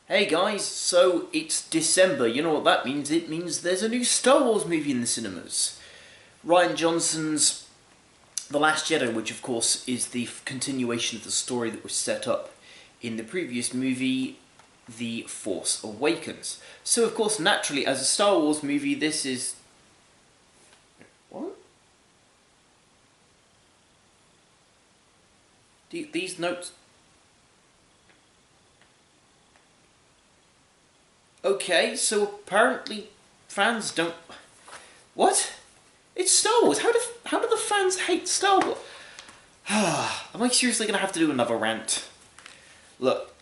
Hey guys, so it's December. You know what that means? It means there's a new Star Wars movie in the cinemas. Rian Johnson's The Last Jedi, which of course is the continuation of the story that was set up in the previous movie, The Force Awakens. So of course, naturally, as a Star Wars movie, this is... What? These notes... Okay, so apparently fans don't... What? It's Star Wars. How do the fans hate Star Wars? Am I seriously going to have to do another rant? Look.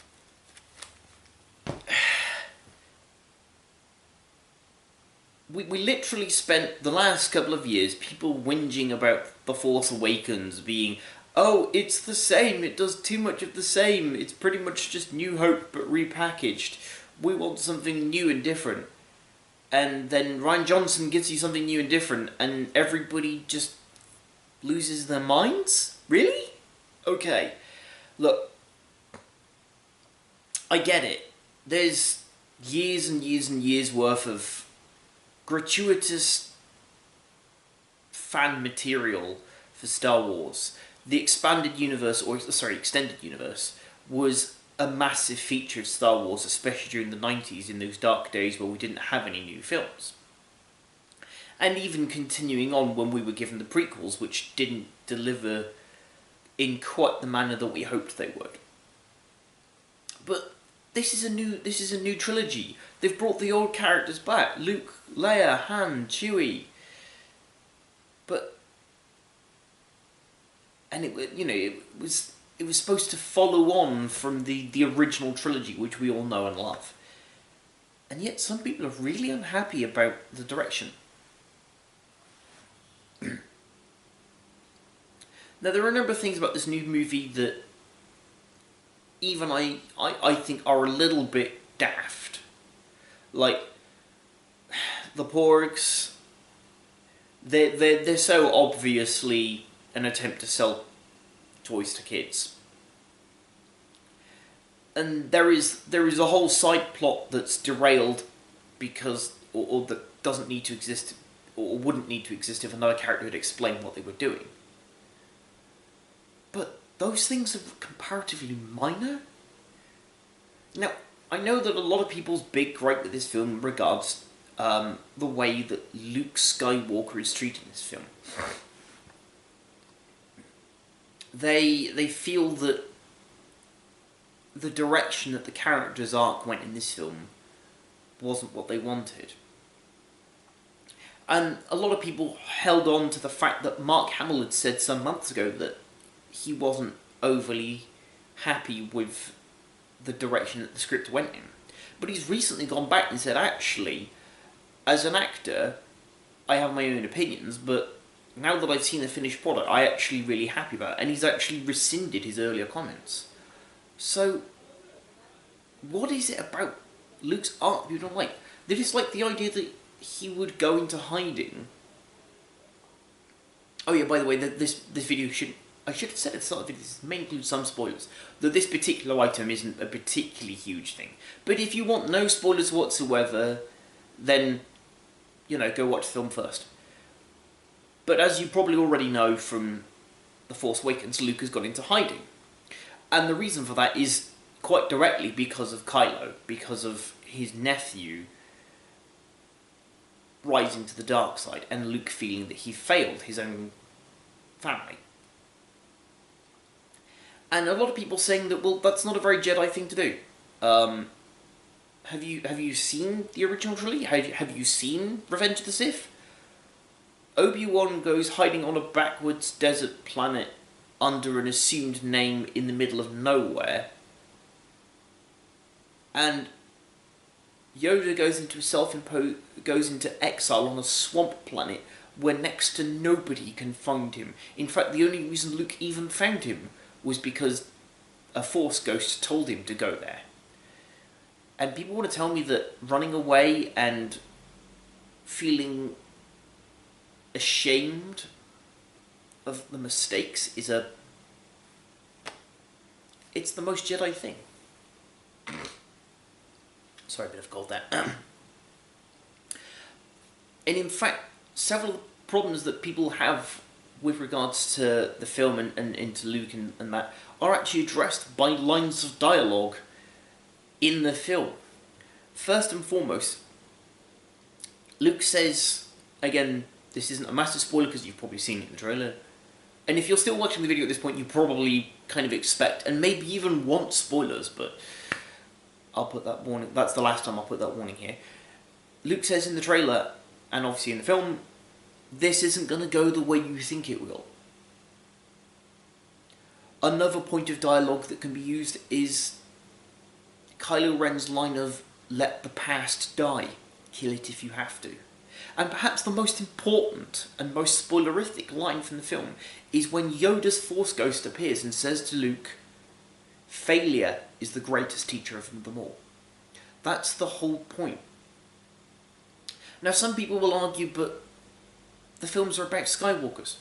We literally spent the last couple of years people whinging about The Force Awakens being, oh, it's the same, it does too much of the same, it's pretty much just New Hope but repackaged. We want something new and different. And then Rian Johnson gives you something new and different, and everybody just loses their minds? Really? Okay. Look, I get it. There's years and years and years worth of gratuitous fan material for Star Wars. The expanded universe, extended universe, was a massive feature of Star Wars, especially during the 90s, in those dark days where we didn't have any new films. And even continuing on when we were given the prequels, which didn't deliver in quite the manner that we hoped they would. But this is a new trilogy. They've brought the old characters back: Luke, Leia, Han, Chewie. It was supposed to follow on from the original trilogy, which we all know and love. And yet some people are really unhappy about the direction. Now, there are a number of things about this new movie that even I think are a little bit daft. Like, the Porgs, they're so obviously an attempt to sell toys to kids. And there is a whole side plot that's derailed because, or that doesn't need to exist, or wouldn't need to exist if another character had explained what they were doing. But those things are comparatively minor. Now, I know that a lot of people's big gripe with this film regards the way that Luke Skywalker is treated in this film. They feel that the direction that the character's arc went in this film wasn't what they wanted. And a lot of people held on to the fact that Mark Hamill had said some months ago that he wasn't overly happy with the direction that the script went in. But he's recently gone back and said, actually, as an actor, I have my own opinions, but now that I've seen the finished product, I'm actually really happy about it. And he's actually rescinded his earlier comments. So, what is it about Luke's arc you don't like? They just like the idea that he would go into hiding. Oh yeah, by the way, this video I should have said at the start of the video, this may include some spoilers, that this particular item isn't a particularly huge thing. But if you want no spoilers whatsoever, then, go watch the film first. But as you probably already know from The Force Awakens, Luke has gone into hiding. And the reason for that is quite directly because of Kylo, because of his nephew rising to the dark side, and Luke feeling that he failed his own family. And a lot of people saying that, well, that's not a very Jedi thing to do. Have you seen the original trilogy? Have you seen Revenge of the Sith? Obi-Wan goes hiding on a backwards desert planet under an assumed name in the middle of nowhere. And Yoda goes into exile on a swamp planet where next to nobody can find him. In fact, the only reason Luke even found him was because a Force ghost told him to go there. And people want to tell me that running away and feeling ashamed of the mistakes is it's the most Jedi thing. Sorry, a bit of cold there. And in fact, several problems that people have with regards to the film and into Luke and that are actually addressed by lines of dialogue in the film. First and foremost, Luke says, again, this isn't a massive spoiler because you've probably seen it in the trailer, and if you're still watching the video at this point, you probably kind of expect and maybe even want spoilers, but I'll put that warning, that's the last time I'll put that warning here. Luke says in the trailer, and obviously in the film, this isn't going to go the way you think it will. Another point of dialogue that can be used is Kylo Ren's line of, "Let the past die, kill it if you have to." And perhaps the most important and most spoilerific line from the film is when Yoda's Force Ghost appears and says to Luke, "Failure is the greatest teacher of them all." That's the whole point. Now some people will argue, but the films are about Skywalkers.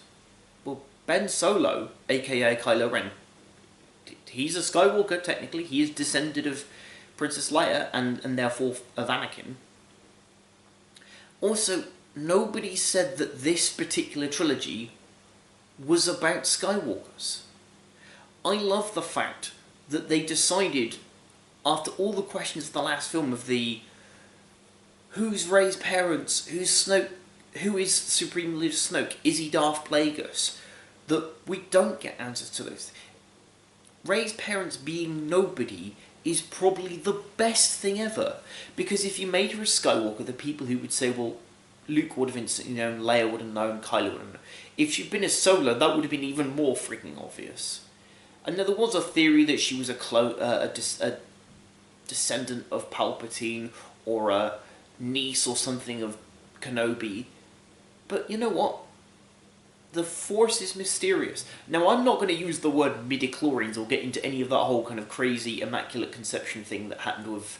Well, Ben Solo, aka Kylo Ren, he's a Skywalker technically. He is descended of Princess Leia and therefore of Anakin. Also, nobody said that this particular trilogy was about Skywalkers. I love the fact that they decided, after all the questions of the last film of the who's Rey's parents, who's Snoke, who is Supreme Leader Snoke, is he Darth Plagueis, that we don't get answers to those. Rey's parents being nobody is probably the best thing ever, because if you made her a Skywalker, the people who would say, well, Luke would have instantly known, Leia would have known, Kylo would have known. If she'd been a Solo, that would have been even more freaking obvious. And now there was a theory that she was a descendant of Palpatine, or a niece or something of Kenobi. But you know what? The Force is mysterious. Now, I'm not going to use the word midichlorians or get into any of that whole kind of crazy Immaculate Conception thing that happened with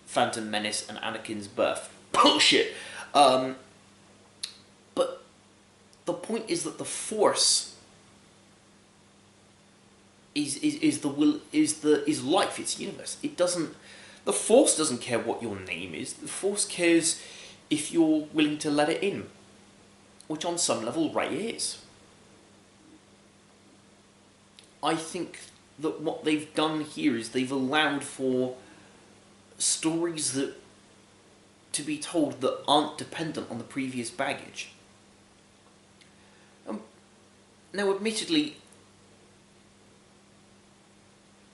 Phantom Menace and Anakin's birth. Bullshit! But the point is that the Force is life, it's universe. It doesn't... The Force doesn't care what your name is. The Force cares if you're willing to let it in. Which on some level Rey is. I think that what they've done here is they've allowed for stories that to be told that aren't dependent on the previous baggage. Now admittedly,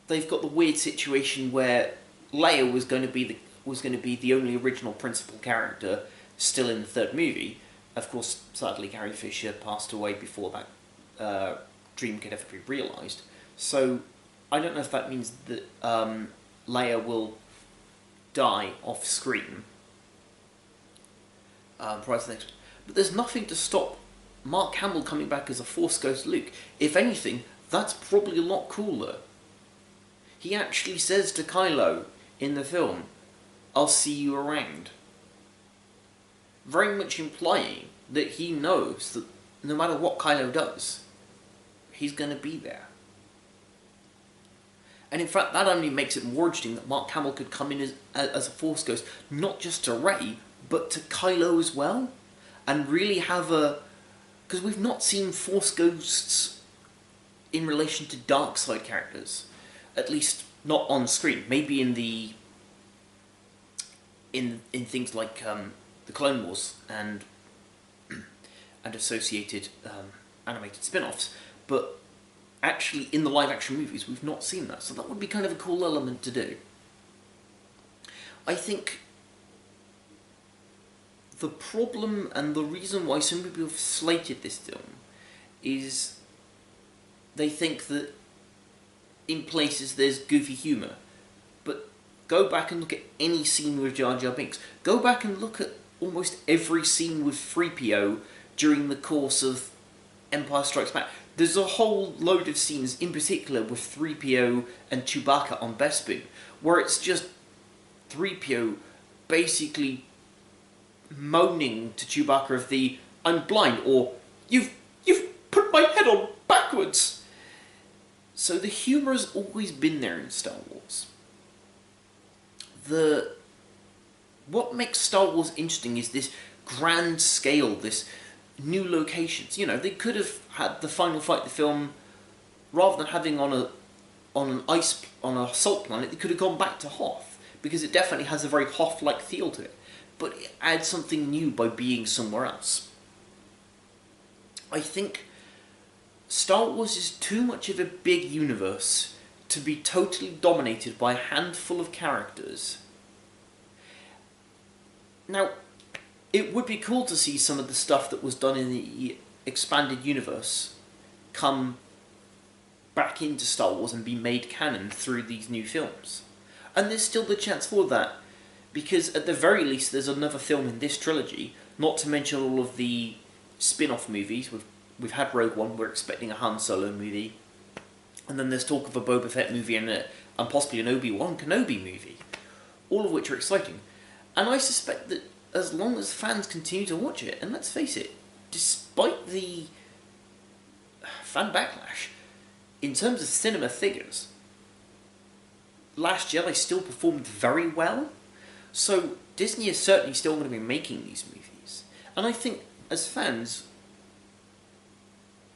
they've got the weird situation where Leia was going to be the only original principal character still in the third movie. Of course, sadly, Carrie Fisher passed away before that dream could ever be realised. So, I don't know if that means that Leia will die off screen prior to the next. But there's nothing to stop Mark Hamill coming back as a Force Ghost Luke. If anything, that's probably a lot cooler. He actually says to Kylo in the film, "I'll see you around." Very much implying that he knows that no matter what Kylo does, he's going to be there. And in fact, that only makes it more interesting that Mark Hamill could come in as a Force Ghost, not just to Rey, but to Kylo as well, and really have a... Because we've not seen Force Ghosts in relation to dark side characters, at least not on screen. Maybe in the... in things like the Clone Wars and associated animated spin-offs, but actually in the live-action movies we've not seen that, so that would be kind of a cool element to do. I think the problem and the reason why some people have slated this film is they think that in places there's goofy humour, but go back and look at any scene with Jar Jar Binks. Go back and look at almost every scene with 3PO during the course of Empire Strikes Back. There's a whole load of scenes, in particular with 3PO and Chewbacca on Bespin, where it's just 3PO basically moaning to Chewbacca of the "I'm blind" or "You've put my head on backwards." So the humour has always been there in Star Wars. The what makes Star Wars interesting is this grand scale, this new locations. You know, they could have had the final fight of the film, rather than having on a salt planet, they could have gone back to Hoth, because it definitely has a very Hoth-like feel to it. But it adds something new by being somewhere else. I think Star Wars is too much of a big universe to be totally dominated by a handful of characters. Now, it would be cool to see some of the stuff that was done in the expanded universe come back into Star Wars and be made canon through these new films. And there's still the chance for that, because at the very least there's another film in this trilogy, not to mention all of the spin-off movies. We've had Rogue One, we're expecting a Han Solo movie, and then there's talk of a Boba Fett movie and possibly an Obi-Wan Kenobi movie, all of which are exciting. And I suspect that as long as fans continue to watch it, and let's face it, despite the fan backlash, in terms of cinema figures, Last Jedi still performed very well, so Disney is certainly still going to be making these movies. And I think, as fans,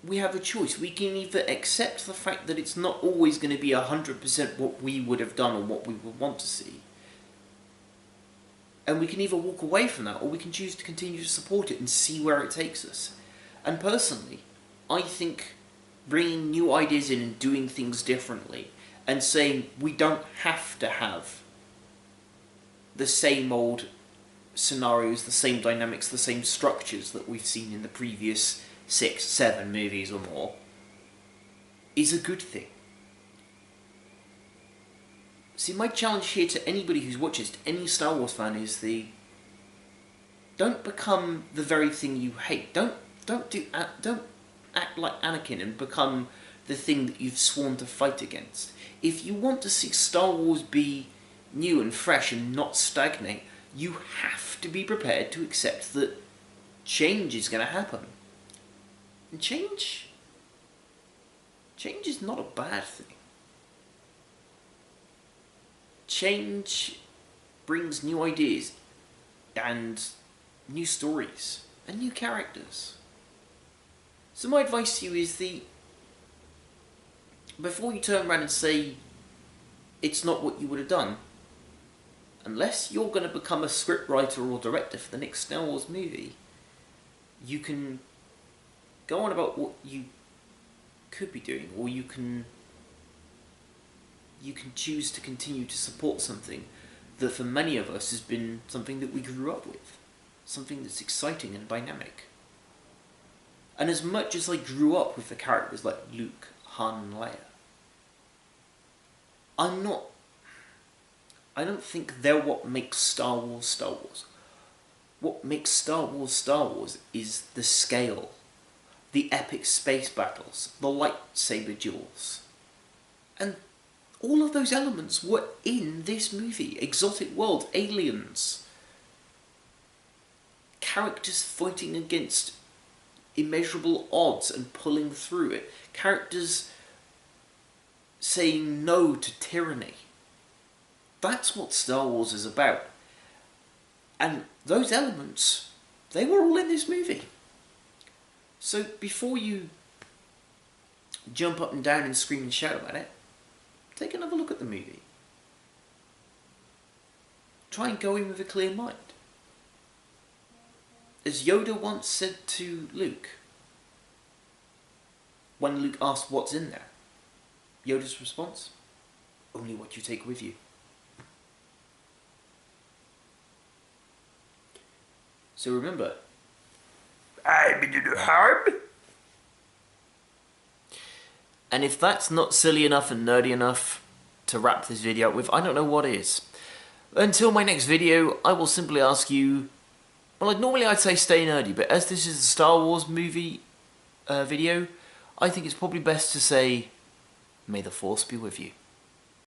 we have a choice. We can either accept the fact that it's not always going to be 100% what we would have done or what we would want to see, and we can either walk away from that, or we can choose to continue to support it and see where it takes us. And personally, I think bringing new ideas in and doing things differently, and saying we don't have to have the same old scenarios, the same dynamics, the same structures that we've seen in the previous 6, 7 movies or more, is a good thing. See, my challenge here to anybody who's watches, to any Star Wars fan, is don't become the very thing you hate. Don't act like Anakin and become the thing that you've sworn to fight against. If you want to see Star Wars be new and fresh and not stagnate, you have to be prepared to accept that change is going to happen. And change is not a bad thing. Change brings new ideas and new stories and new characters. So my advice to you is before you turn around and say it's not what you would have done, unless you're going to become a scriptwriter or director for the next Star Wars movie, you can go on about what you could be doing, or you can choose to continue to support something that for many of us has been something that we grew up with, something that's exciting and dynamic. And as much as I grew up with the characters like Luke, Han and Leia, I don't think they're what makes Star Wars Star Wars. What makes Star Wars Star Wars is the scale, the epic space battles, the lightsaber duels. And all of those elements were in this movie. Exotic world, aliens, characters fighting against immeasurable odds and pulling through it, characters saying no to tyranny. That's what Star Wars is about. And those elements, they were all in this movie. So before you jump up and down and scream and shout about it, take another look at the movie. Try and go in with a clear mind. As Yoda once said to Luke, when Luke asked what's in there, Yoda's response, only what you take with you. So remember, I mean no harm. And if that's not silly enough and nerdy enough to wrap this video up with, I don't know what is. Until my next video, I will simply ask you, well, normally I'd say stay nerdy, but as this is a Star Wars movie video, I think it's probably best to say, may the Force be with you.